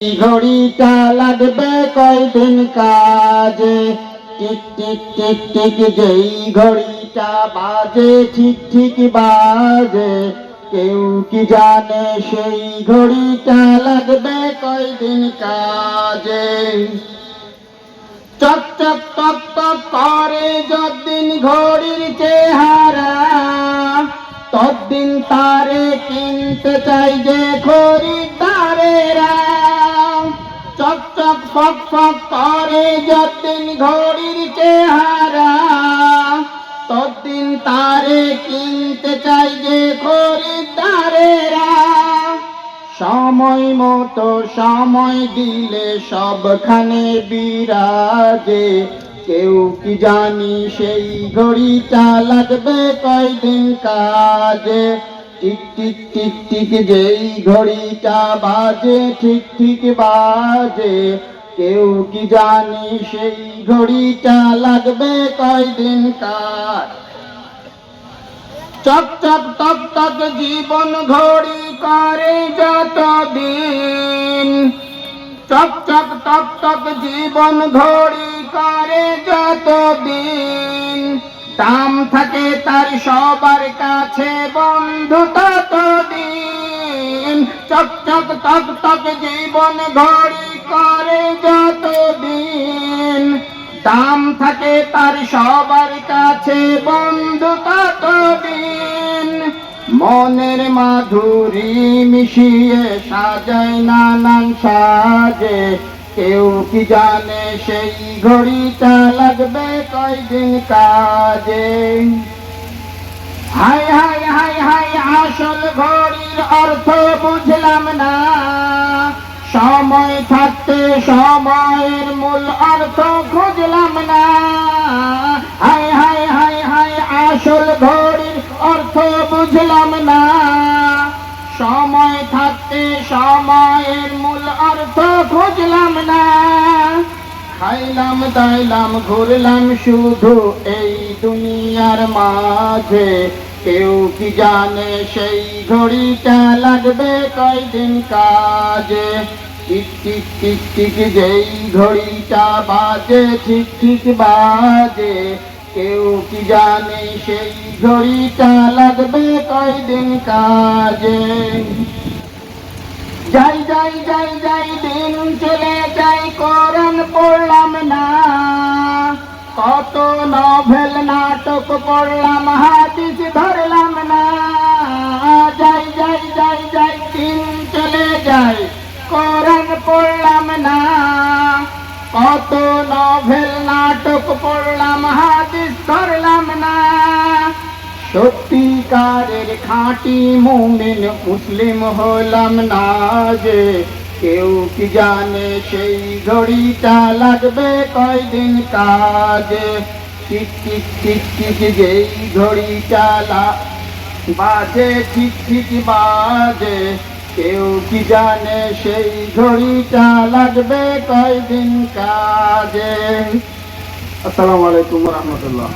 ঘড়িটা লাগবে কয়দিন কাজে, টিক টিক টিক টিক যেই ঘড়িটা বাজে ঠিক ঠিক বাজে, কেউ কি জানে সেই ঘড়িটা লাগবে কয়দিন কাজে। চক চক টক টক করে যতদিন ঘড়ির চেহারা, ততদিন তারে কিনতে চাই যে খরিদ্দারেরা। চক চক ফক ফক করে যতদিন ঘড়ির চেহারা, ততদিন তারে কিনতে চাই যে খরিদ্দারেরা। সময় মতো সময় দিলে সবখানে বিরাজে, কেউ কি জানি সেই ঘড়িটা লাগবে কয়দিন কাজে। টিক টিক টিক টিক যেই ঘড়িটা বাজে ঠিক ঠিক বাজে, কেউ কি জানি সেই ঘড়িটা লাগবে কয়দিন কাজ। চক চক টক টক জীবন ঘড়ি করে যতদিন, চক চক টক টক জীবন ঘড়ি করে যতদিন, দাম থাকে তার সবার কাছে বন্ধু ততদিন। চক চক টক টক জীবন ঘড়ি করে যতদিন, দাম থাকে তার সবার কাছে বন্ধু ততদিন। মনের মাধুরী মিশিয়ে সাজায় নানান সাজে, কেউ কি জানে সেই ঘড়িটা লাগবে কয়দিন কাজে। হাই হাই হাই হাই আসল ঘড়ির অর্থ বুঝলাম না, সময় থাকতে সময়ের মূল অর্থ খুঁজলাম না। হাই হাই হাই হাই আসল ঘড়ির অর্থ বুঝলাম না, সময় থাকতে সময়ের মূল অর্থ খুঁজলাম না। খাইলাম দাইলাম ঘুরলাম শুধু এই দুনিয়ার মাঝে, কেউ কি জানে সেই ঘড়িটা লাগবে কয়দিন কাজে। টিক টিক টিক টিক যেই ঘড়িটা বাজে ঠিক ঠিক বাজে, কেউ কি জানে সেই ঘড়িটা লাগবে কয়দিন কাজে। যাই যাই যাই যাই দিন চলে যাই কোরআন পড়লাম না, কত নভেল নাটক পড়লাম হাদিস ধরলাম না। যাই যাই যাই যাই দিন চলে যাই কোরআন পড়লাম না, কত নভেল নাটক পড়লাম হাদিস ধরলাম না। সত্যিকারের খাঁটি মুমিন মুসলিম হলাম না যে, কেউ কি জানে সেই ঘড়িটা লাগবে কয়দিন কাজে। টিক টিক টিক টিক যেই ঘড়িটা বাজে ঠিক ঠিক বাজে, কেউ কি জানে সেই ঘড়িটা লাগবে কয়দিন কাজে। আসসালামু আলাইকুম ওয়া রাহমাতুল্লাহ।